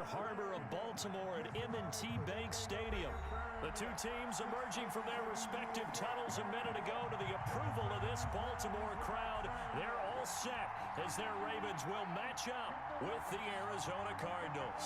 harbor of Baltimore at M&T Bank Stadium. The two teams emerging from their respective tunnels a minute ago to the approval of this Baltimore crowd. They're all set as their Ravens will match up with the Arizona Cardinals.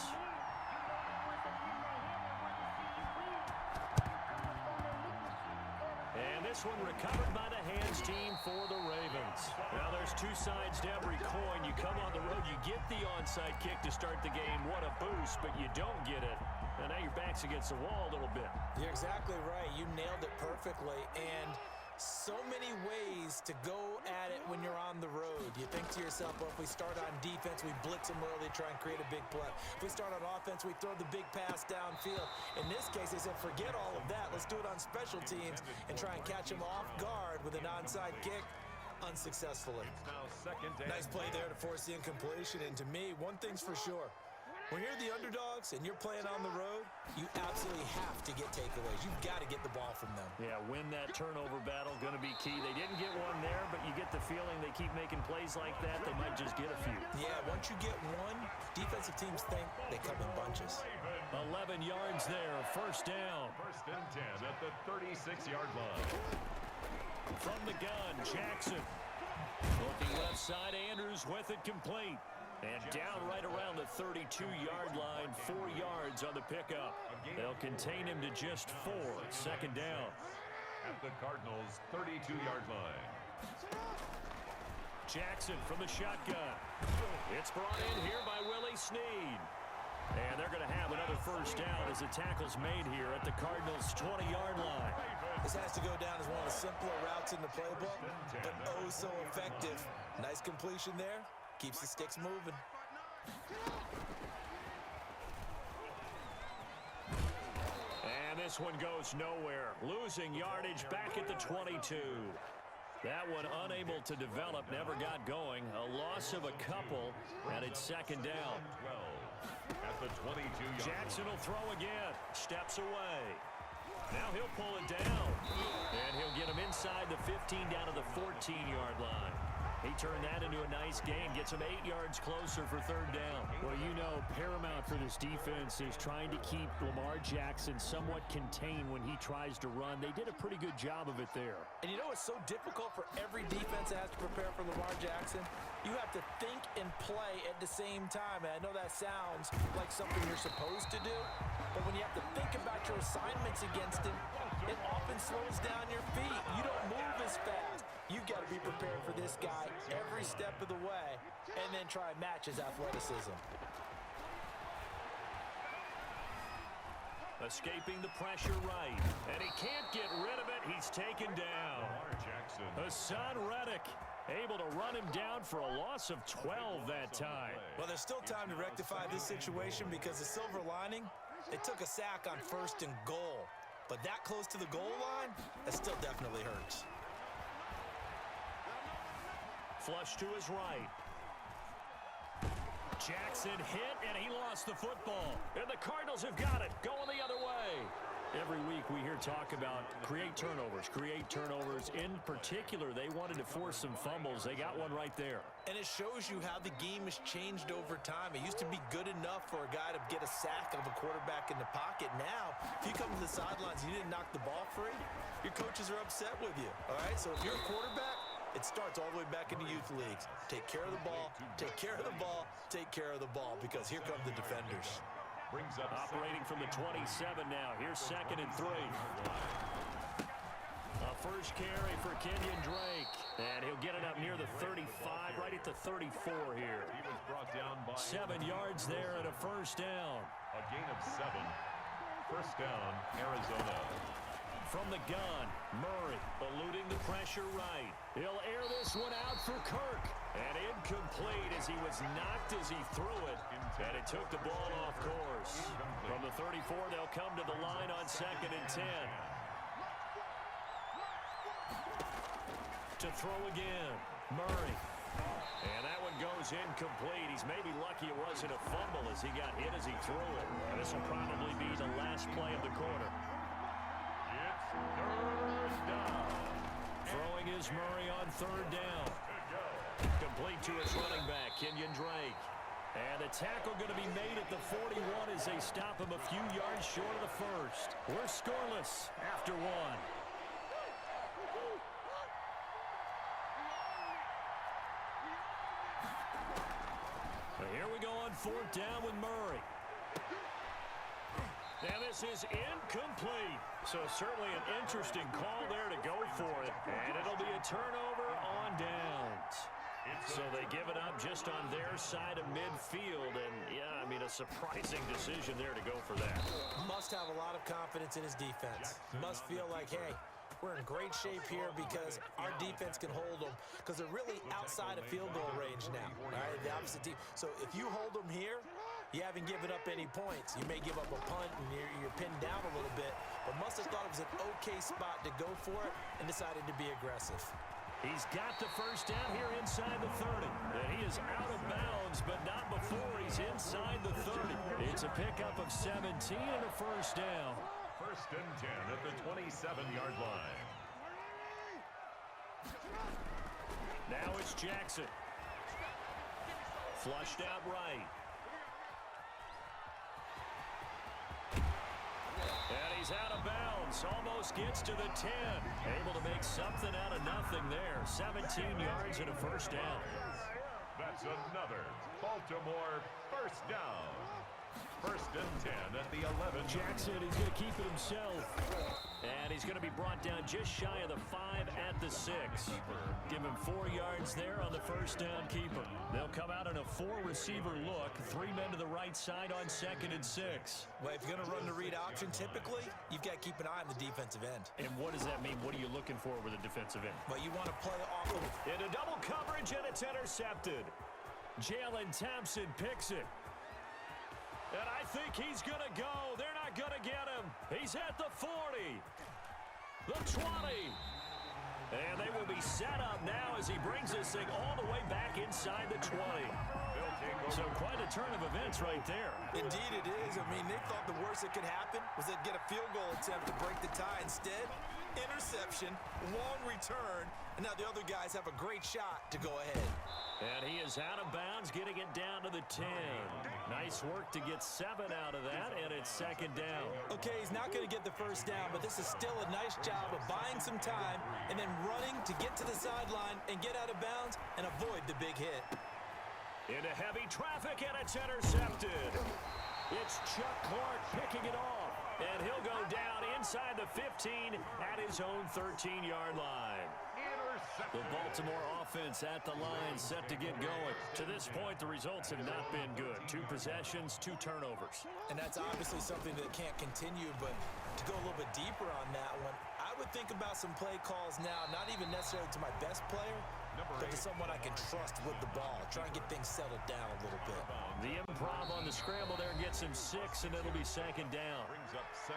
And this one recovered by the hands team for the Ravens. Now there's two sides to every coin. You come on the road, you get the onside kick to start the game. What a boost, but you don't get it. And now your back's against the wall a little bit. You're exactly right. You nailed it perfectly. And so many ways to go at it when you're on the road. You think to yourself, well, if we start on defense, we blitz them early, try and create a big play. If we start on offense, we throw the big pass downfield. In this case, they said, forget all of that. Let's do it on special teams and try and catch them off guard with an onside kick. Unsuccessfully. Nice play there to force the incompletion. And to me, one thing's for sure. When you're the underdogs and you're playing on the road, you absolutely have to get takeaways. You've got to get the ball from them. Yeah, win that turnover battle, going to be key. They didn't get one there, but you get the feeling they keep making plays like that, they might just get a few. Yeah, once you get one, defensive teams think they come in bunches. 11 yards there, first down. First and 10 at the 36-yard line. From the gun, Jackson. Looking left side, Andrews with it complete. And down right around the 32-yard line, 4 yards on the pickup. They'll contain him to just 4. Second down. At the Cardinals' 32-yard line. Jackson from the shotgun. It's brought in here by Willie Snead. And they're going to have another first down as the tackle's made here at the Cardinals' 20-yard line. This has to go down as one of the simpler routes in the playbook, but oh so effective. Nice completion there. Keeps the sticks moving. And this one goes nowhere. Losing yardage back at the 22. That one unable to develop, never got going. A loss of a couple, and it's second down. At the 22-yard Jackson will throw again. Steps away. Now he'll pull it down. And he'll get him inside the 15 down to the 14-yard line. He turned that into a nice gain, gets him 8 yards closer for third down. Well, you know, paramount for this defense is trying to keep Lamar Jackson somewhat contained when he tries to run. They did a pretty good job of it there. And you know it's so difficult for every defense that has to prepare for Lamar Jackson? You have to think and play at the same time. And I know that sounds like something you're supposed to do, but when you have to think about your assignments against him, it often slows down your feet. You don't move as fast. You've got to be prepared for this guy every step of the way and then try and match his athleticism. Escaping the pressure right. And he can't get rid of it. He's taken down. Jackson. Hassan Reddick able to run him down for a loss of 12 that time. Well, there's still time to rectify this situation because the silver lining, they took a sack on 1st and goal. But that close to the goal line, that still definitely hurts. Flush to his right. Jackson hit, and he lost the football. And the Cardinals have got it, going the other way. Every week we hear talk about create turnovers. In particular, they wanted to force some fumbles. They got one right there. And it shows you how the game has changed over time. It used to be good enough for a guy to get a sack of a quarterback in the pocket. Now, if you come to the sidelines and you didn't knock the ball free, your coaches are upset with you. All right, so if you're a quarterback, it starts all the way back in the youth leagues. Take care of the ball, take care of the ball, take care of the ball, because here come the defenders. Brings up operating from the 27 now. Here's 2nd and 3. A first carry for Kenyon Drake. And he'll get it up near the 35, right at the 34 here. He was brought down by 7 yards there and a first down. A gain of 7. First down, Arizona. From the gun, Murray eluding the pressure right. He'll air this one out for Kirk. And incomplete as he was knocked as he threw it. And it took the ball off course. From the 34, they'll come to the line on 2nd and 10. To throw again, Murray. And that one goes incomplete. He's maybe lucky it wasn't a fumble as he got hit as he threw it. And this will probably be the last play of the quarter. It's third down. Throwing is Murray on 3rd down. Complete to his running back, Kenyon Drake. And the tackle going to be made at the 41. stop him a few yards short of the first. We're scoreless after one. But here we go on fourth down with Murray. And this is incomplete. So certainly an interesting call there to go for it. And it'll be a turnover on downs. So they give it up just on their side of midfield. And, yeah, I mean, a surprising decision there to go for that. Must have a lot of confidence in his defense. Must feel like, hey, we're in great shape here because our defense can hold them because they're really outside of field goal range now. All right, the opposite team. So if you hold them here, you haven't given up any points. You may give up a punt and you're pinned down a little bit, but must have thought it was an okay spot to go for it and decided to be aggressive. He's got the first down here inside the 30. And he is out of bounds, but not before he's inside the 30. It's a pickup of 17 and a first down. First and 10 at the 27-yard line. Now it's Jackson. Flushed out right. And he's out of bounds. Almost gets to the 10. Able to make something out of nothing there. 17 yards and a first down. That's another Baltimore first down. First and 10 at the 11. Jackson, he's going to keep it himself. And he's going to be brought down just shy of the 5 at the 6. Give him 4 yards there on the first down keeper. They'll come out in a 4-receiver look. 3 men to the right side on 2nd and 6. Well, if you're going to run the read option, typically, you've got to keep an eye on the defensive end. And what does that mean? What are you looking for with a defensive end? Well, you want to play off of it. Into double coverage, and it's intercepted. Jalen Thompson picks it. And I think he's going to go. They're not going to get him. He's at the 40. The 20. And they will be set up now as he brings this thing all the way back inside the 20. So quite a turn of events right there. Indeed it is. I mean, they thought the worst that could happen was they'd get a field goal attempt to break the tie. Instead, interception, long return, and now the other guys have a great shot to go ahead. And he is out of bounds, getting it down to the 10. Nice work to get 7 out of that, and it's second down. Okay, he's not going to get the first down, but this is still a nice job of buying some time and then running to get to the sideline and get out of bounds and avoid the big hit. Into heavy traffic, and it's intercepted. It's Chuck Clark picking it off, and he'll go down inside the 15 at his own 13-yard line. The Baltimore offense at the line set to get going. To this point, the results have not been good. 2 possessions, 2 turnovers. And that's obviously something that can't continue, but to go a little bit deeper on that one, I would think about some play calls now, not even necessarily to my best player, but to someone I can trust with the ball. Try and get things settled down a little bit. The improv on the scramble there gets him 6, and it'll be second down.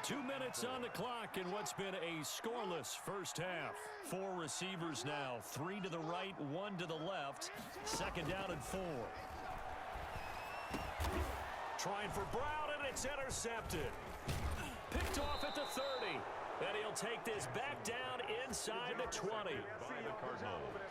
2 minutes on the clock in what's been a scoreless first half. 4 receivers now, 3 to the right, 1 to the left. Second down and 4. Trying for Brown, and it's intercepted. Picked off at the 30. And he'll take this back down inside the 20.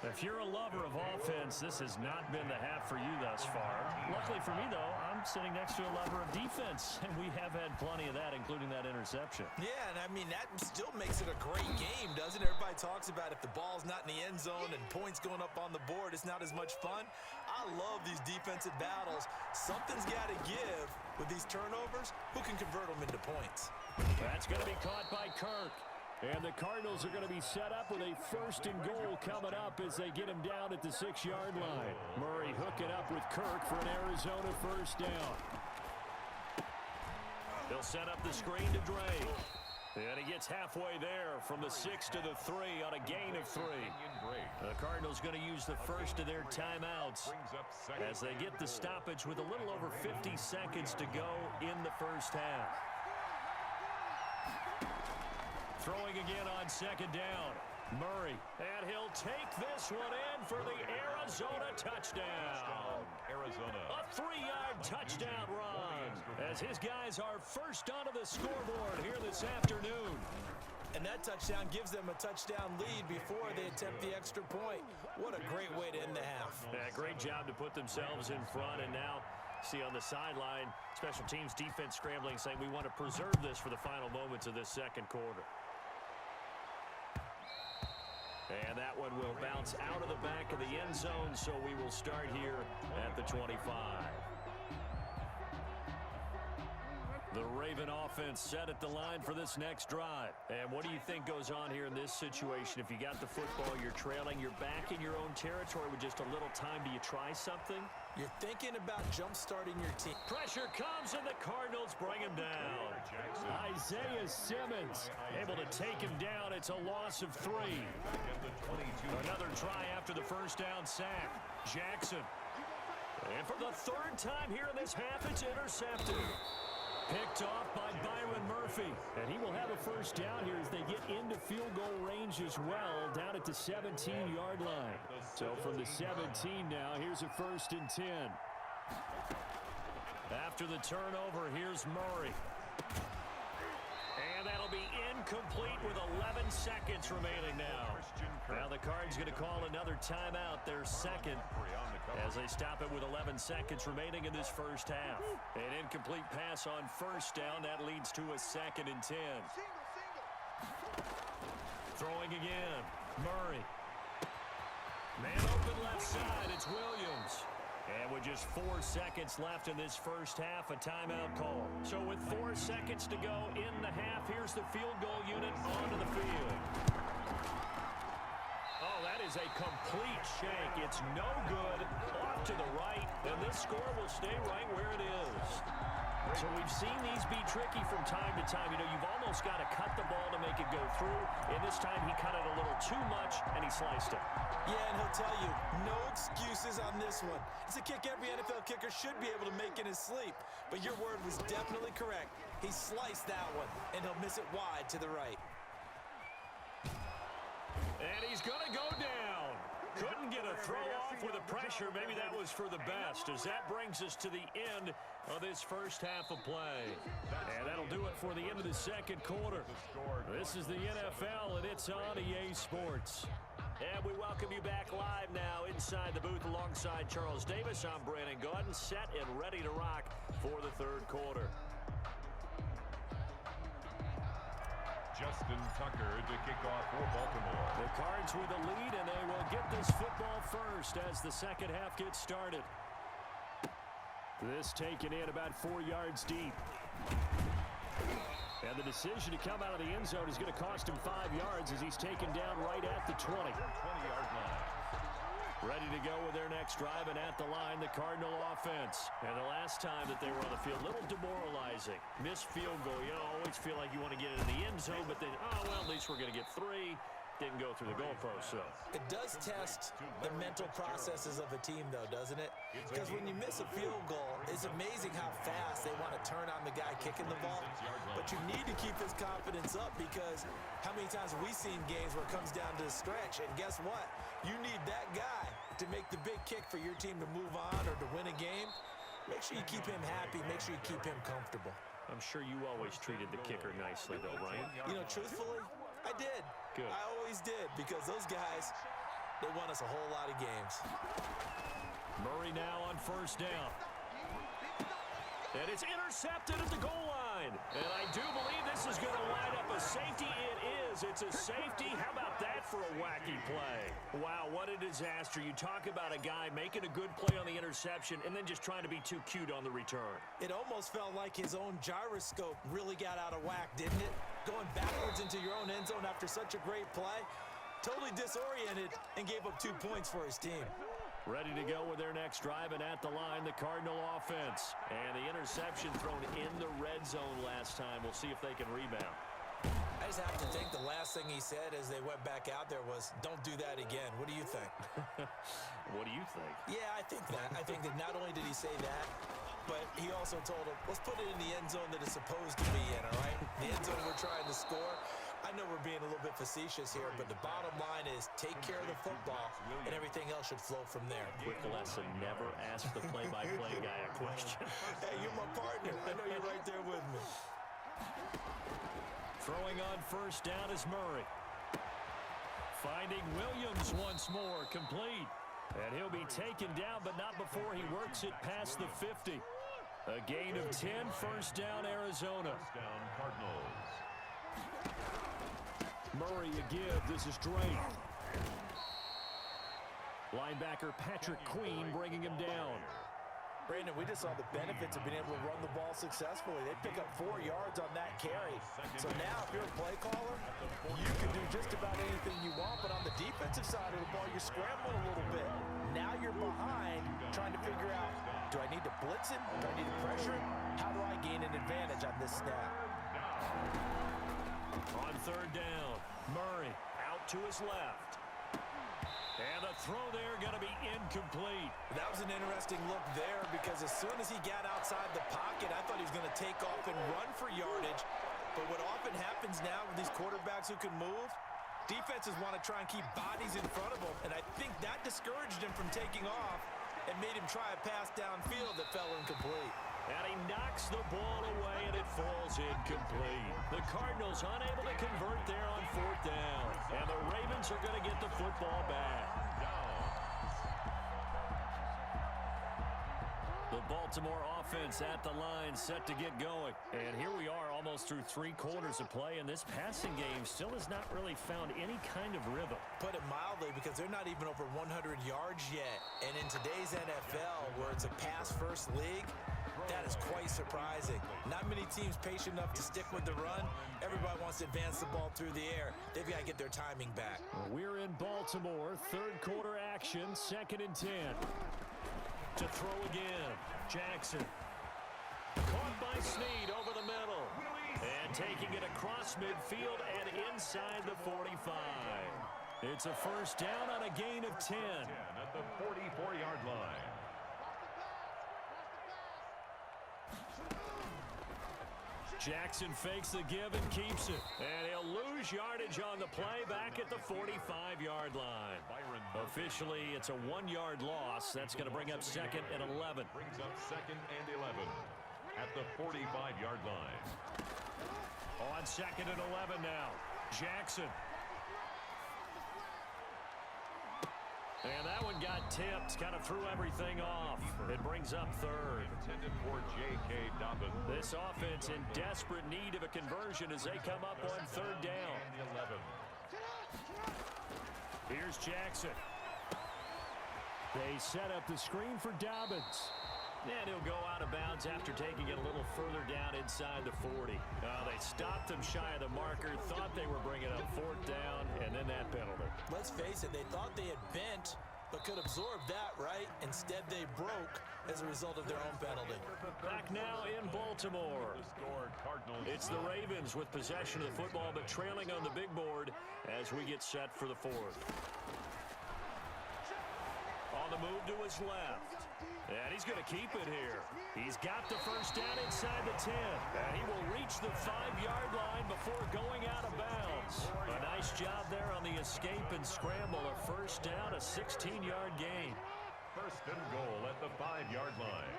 If you're a lover of offense, this has not been the half for you thus far. Luckily for me, though, I'm sitting next to a lover of defense, and we have had plenty of that, including that interception. Yeah, and I mean, that still makes it a great game, doesn't it? Everybody talks about if the ball's not in the end zone and points going up on the board, it's not as much fun. I love these defensive battles. Something's got to give with these turnovers. Who can convert them into points? That's going to be caught by Kirk. And the Cardinals are going to be set up with a first and goal coming up as they get him down at the 6-yard line. Murray hooking up with Kirk for an Arizona first down. They'll set up the screen to Dre. And he gets halfway there from the 6 to the 3 on a gain of 3. The Cardinals going to use the first of their timeouts as they get the stoppage with a little over 50 seconds to go in the first half. Throwing again on second down. Murray, and he'll take this one in for the Arizona touchdown. A 3-yard touchdown run as his guys are first onto the scoreboard here this afternoon. And that touchdown gives them a touchdown lead before they attempt the extra point. What a great way to end the half. Yeah, great job to put themselves in front, and now See on the sideline, special teams defense scrambling, saying we want to preserve this for the final moments of this second quarter. And that one will bounce out of the back of the end zone, so we will start here at the 25. The Raven offense set at the line for this next drive. And what do you think goes on here in this situation? If you got the football, you're trailing, you're back in your own territory with just a little time. Do you try something? You're thinking about jump-starting your team. Pressure comes, and the Cardinals bring him down. Isaiah Simmons able to take him down. It's a loss of 3. Another try after the first down sack. Jackson. And for the third time here in this half, it's intercepted. Picked off by Byron Murphy. And he will have a first down here as they get into field goal range as well, down at the 17-yard line. So from the 17 now, here's a 1st and 10. After the turnover, here's Murray. And that'll be incomplete with 11 seconds remaining now. Now the Cards going to call another timeout, their second, as they stop it with 11 seconds remaining in this first half. An incomplete pass on first down. That leads to a 2nd and 10. Throwing again. Murray. Man open left side. It's Williams. And with just 4 seconds left in this first half, a timeout call. So with 4 seconds to go in the half, here's the field goal unit onto the field. Oh, that is a complete shank. It's no good. Off to the right, and this score will stay right where it is. So we've seen these be tricky from time to time. You know, you've almost got to cut the ball to make it go through. And this time he cut it a little too much, and he sliced it. Yeah, and he'll tell you, no excuses on this one. It's a kick every NFL kicker should be able to make in his sleep. But your word was definitely correct. He sliced that one, and he'll miss it wide to the right. And he's going to go down. Couldn't get a throw off with the pressure. Maybe that was for the best, as that brings us to the end of this first half of play. And that'll do it for the end of the second quarter. This is the NFL, and it's on EA Sports. And we welcome you back live now inside the booth alongside Charles Davis. I'm Brandon Gaudin, set and ready to rock for the third quarter. Justin Tucker to kick off for Baltimore. The Cards with a lead, and they will get this football first as the second half gets started. This taken in about 4 yards deep. And the decision to come out of the end zone is going to cost him 5 yards as he's taken down right at the 20. 20-yard line. Ready to go with their next drive, and at the line, the Cardinal offense. And the last time that they were on the field, a little demoralizing. Missed field goal. You know, always feel like you want to get into the end zone, but then, oh, well, at least we're going to get 3. Didn't go through the goalpost, so. It does test the mental processes of a team, though, doesn't it? Because when you miss a field goal, it's amazing how fast they want to turn on the guy kicking the ball. But you need to keep his confidence up, because how many times have we seen games where it comes down to the stretch, and guess what? You need that guy to make the big kick for your team to move on or to win a game. Make sure you keep him happy. Make sure you keep him comfortable. I'm sure you always treated the kicker nicely, though, right? You know, truthfully, I did. Good. I always did, because those guys, they won us a whole lot of games. Murray now on first down. And it's intercepted at the goal line. And I do believe this is going to wind up a safety. It is. It's a safety. How about that for a wacky play? Wow, what a disaster. You talk about a guy making a good play on the interception and then just trying to be too cute on the return. It almost felt like his own gyroscope really got out of whack, didn't it? Going backwards into your own end zone after such a great play. Totally disoriented and gave up 2 points for his team. Ready to go with their next drive, and at the line, the Cardinal offense. And the interception thrown in the red zone last time. We'll see if they can rebound. I just have to think the last thing he said as they went back out there was, don't do that again. What do you think? What do you think? Yeah, I think that. I think that not only did he say that, but he also told him, let's put it in the end zone that it's supposed to be in, all right? The end zone we're trying to score. I know we're being a little bit facetious here, but the bottom line is take care of the football, and everything else should flow from there. Quick lesson, never ask the play-by-play guy a question. Hey, you're my partner. I know you're right there with me. Throwing on first down is Murray. Finding Williams once more, complete. And he'll be taken down, but not before he works it past the 50. A gain of 10, first down, Arizona. First down, Cardinals. Murray a give. This is Drake. Linebacker Patrick Queen bringing him down. Brandon, we just saw the benefits of being able to run the ball successfully. They pick up 4 yards on that carry. So now if you're a play caller, you can do just about anything you want, but on the defensive side of the ball, you're scrambling a little bit. Now you're behind trying to figure out, do I need to blitz him? Do I need to pressure him? How do I gain an advantage on this snap? On third down, Murray out to his left. And the throw there going to be incomplete. That was an interesting look there because as soon as he got outside the pocket, I thought he was going to take off and run for yardage. But what often happens now with these quarterbacks who can move, defenses want to try and keep bodies in front of them. And I think that discouraged him from taking off and made him try a pass downfield that fell incomplete. And he knocks the ball away, and it falls incomplete. The Cardinals unable to convert there on fourth down. And the Ravens are going to get the football back. The Baltimore offense at the line, set to get going. And here we are almost through 3 quarters of play, and this passing game still has not really found any kind of rhythm. Put it mildly, because they're not even over 100 yards yet. And in today's NFL, where it's a pass-first league, that is quite surprising. Not many teams patient enough to stick with the run. Everybody wants to advance the ball through the air. They've got to get their timing back. We're in Baltimore, third quarter action, 2nd and 10. To throw again, Jackson. Caught by Snead over the middle. And taking it across midfield and inside the 45. It's a first down on a gain of 10. At the 44-yard line. Jackson fakes the give and keeps it. And he'll lose yardage on the play back at the 45-yard line. Officially, it's a 1-yard loss. That's going to bring up 2nd and 11. Brings up 2nd and 11 at the 45-yard line. On 2nd and 11 now, Jackson. And that one got tipped, kind of threw everything off. It brings up 3rd. Intended for J.K. Dobbins. This offense in desperate need of a conversion as they come up on 3rd down. And 11. Here's Jackson. They set up the screen for Dobbins. And he'll go out of bounds after taking it a little further down inside the 40. They stopped him shy of the marker, thought they were bringing up 4th down, and then that penalty. Let's face it, they thought they had bent, but could absorb that, right? Instead, they broke as a result of their own penalty. Back now in Baltimore. It's the Ravens with possession of the football, but trailing on the big board as we get set for the 4th. On the move to his left. And he's going to keep it here. He's got the first down inside the 10. And he will reach the 5-yard line before going out of bounds. A nice job there on the escape and scramble. A first down, a 16-yard gain. First and goal at the 5-yard line.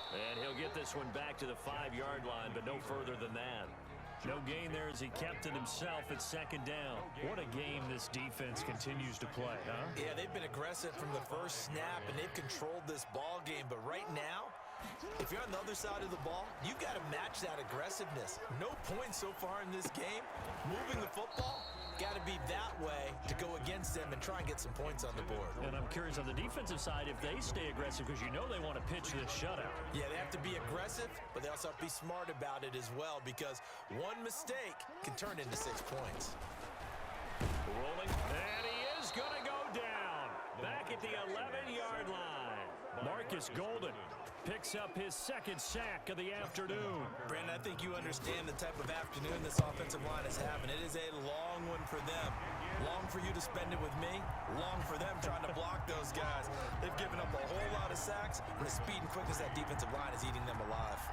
And he'll get this one back to the 5-yard line, but no further than that. No gain there as he kept it himself at 2nd down. What a game this defense continues to play, huh? Yeah, they've been aggressive from the first snap, and they've controlled this ball game. But right now, if you're on the other side of the ball, you've got to match that aggressiveness. No points so far in this game. Moving the football, got to be that way to go against them and try and get some points on the board. And I'm curious on the defensive side if they stay aggressive, because you know they want to pitch this shutout. Yeah, they have to be aggressive, but they also have to be smart about it as well, because one mistake can turn into 6 points. Rolling, and he is going to go down. Back at the 11-yard line. Marcus Golden picks up his 2nd sack of the afternoon. Brandon, I think you understand the type of afternoon this offensive line is having. It is a long one for them. Long for you to spend it with me. Long for them trying to block those guys. They've given up a whole lot of sacks, and the speed and quickness of that defensive line is eating them alive.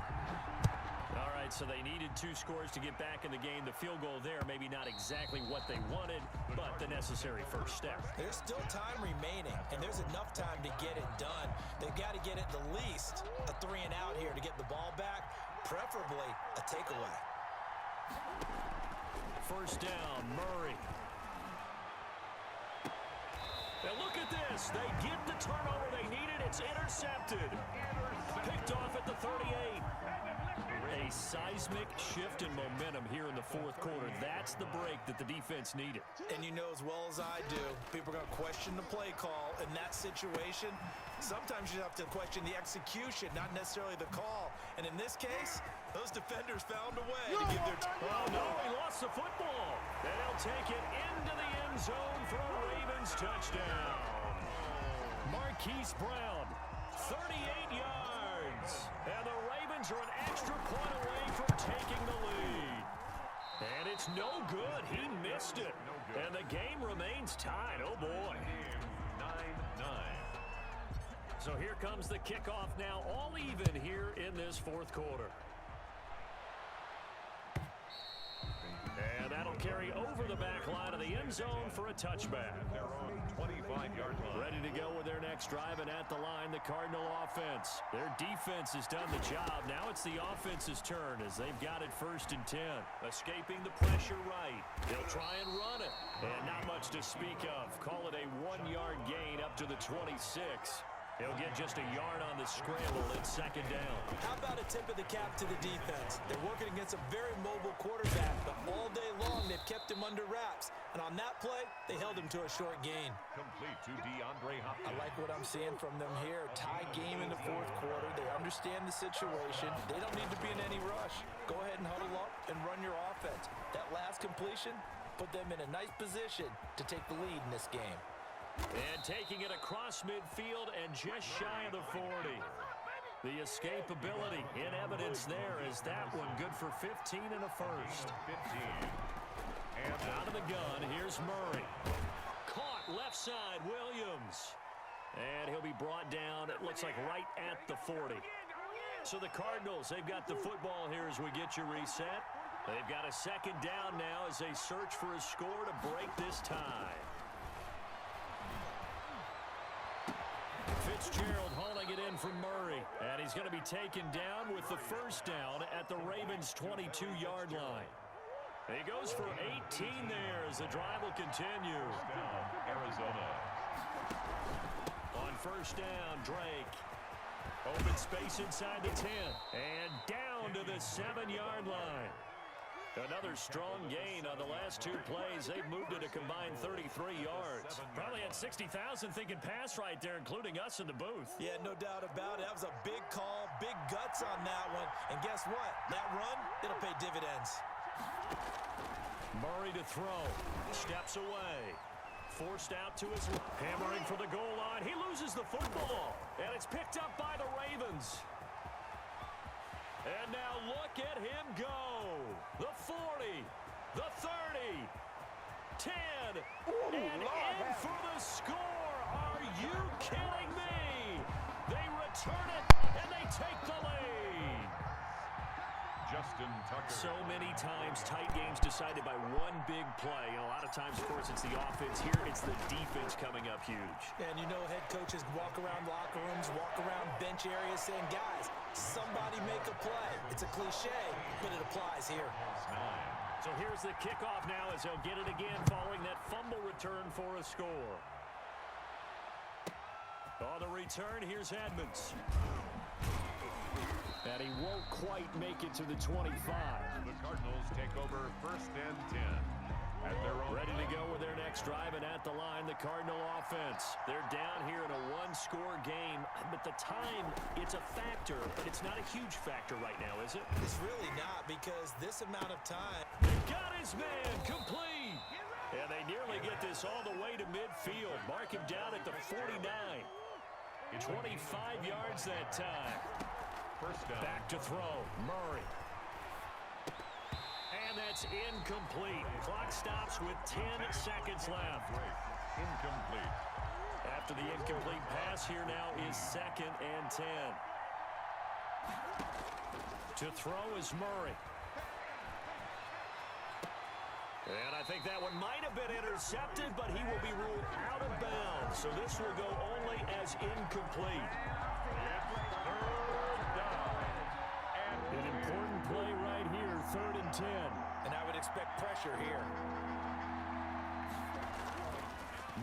All right, so they needed 2 scores to get back in the game. The field goal there, maybe not exactly what they wanted, but the necessary first step. There's still time remaining, and there's enough time to get it done. They've got to get at the least a 3 and out here to get the ball back, preferably a takeaway. First down, Murray. And look at this. this. They get the turnover they needed. It's intercepted. Picked off at the 38. A seismic shift in momentum here in the fourth quarter. That's the break that the defense needed. And you know as well as I do, people are going to question the play call in that situation. Sometimes you have to question the execution, not necessarily the call. And in this case, those defenders found a way to give their... Oh, no, he lost the football. And he'll take it into the end zone for a Ravens touchdown. Marquise Brown, 38 yards. And the Ravens are an extra point away from taking the lead. And it's no good. He missed it. And the game remains tied. Oh, boy. 9-9. So here comes the kickoff now, all even here in this fourth quarter. And that'll carry over the back line of the end zone for a touchback. Their own 25-yard line. Ready to go with their next drive, and at the line, the Cardinal offense. Their defense has done the job. Now it's the offense's turn as they've got it 1st and 10. Escaping the pressure right. They'll try and run it. And not much to speak of. Call it a 1-yard gain up to the 26. He'll get just a yard on the scramble at 2nd down. How about a tip of the cap to the defense? They're working against a very mobile quarterback, but all day long they've kept him under wraps. And on that play, they held him to a short gain. Complete to DeAndre Hopkins. I like what I'm seeing from them here. Tie game in the fourth quarter. They understand the situation. They don't need to be in any rush. Go ahead and huddle up and run your offense. That last completion put them in a nice position to take the lead in this game. And taking it across midfield and just shy of the 40. The escapability in evidence there is that one good for 15 and a first. 15. And out of the gun, here's Murray. Caught left side, Williams. And he'll be brought down, it looks like right at the 40. So the Cardinals, they've got the football here as we get you reset. They've got a 2nd down now as they search for a score to break this tie. Fitzgerald hauling it in from Murray, and he's going to be taken down with the 1st down at the Ravens' 22-yard line. He goes for 18 there as the drive will continue. Down, Arizona. On 1st down, Drake. Open space inside the 10, and down to the 7-yard line. Another strong gain on the last 2 plays. They've moved it a combined 33 yards. Probably had 60,000 thinking pass right there, including us in the booth. Yeah, no doubt about it. That was a big call, big guts on that one. And guess what? That run, it'll pay dividends. Murray to throw. Steps away. Forced out to his left. Hammering for the goal line. He loses the football. And it's picked up by the Ravens. And now look at him go. The 40, the 30, 10, and in for the score. Are you kidding me? They return it, and they take the lead. Justin Tucker. So many times, tight games decided by one big play. And a lot of times, of course, it's the offense. Here, it's the defense coming up huge. And you know head coaches walk around locker rooms, walk around bench areas saying, guys, somebody make a play. It's a cliche, but it applies here. So here's the kickoff now as they'll get it again following that fumble return for a score. On the return, here's Edmonds. And he won't quite make it to the 25. The Cardinals take over 1st and 10. At their own Ready to go with their next drive, and at the line, the Cardinal offense. They're down here in a 1-score game, but the time, it's a factor, but it's not a huge factor right now, is it? It's really not, because this amount of time. They've got his man, complete. And they nearly get this all the way to midfield. Mark him down at the 49. 25 yards that time. 1st down. Back to throw, Murray. And that's incomplete. Clock stops with 10 seconds left. Incomplete. After the incomplete pass, here now is 2nd and 10. To throw is Murray. And I think that one might have been intercepted, but he will be ruled out of bounds. So this will go only as incomplete. An important play right here, 3rd and 10. And I would expect pressure here.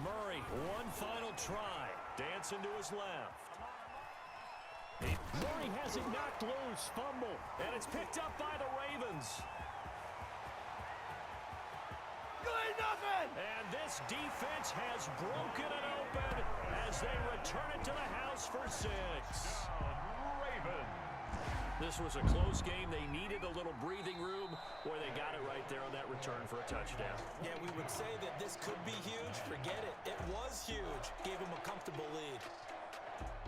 Murray One final try. Dancing to his left. Murray has it knocked loose. Fumble. And it's picked up by the Ravens. And this defense has broken it open as they return it to the house for 6. Ravens. This was a close game. They needed a little breathing room. Boy, they got it right there on that return for a touchdown. Yeah, we would say that this could be huge. Forget it. It was huge. Gave them a comfortable lead.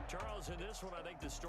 Charles, in this one, I think the story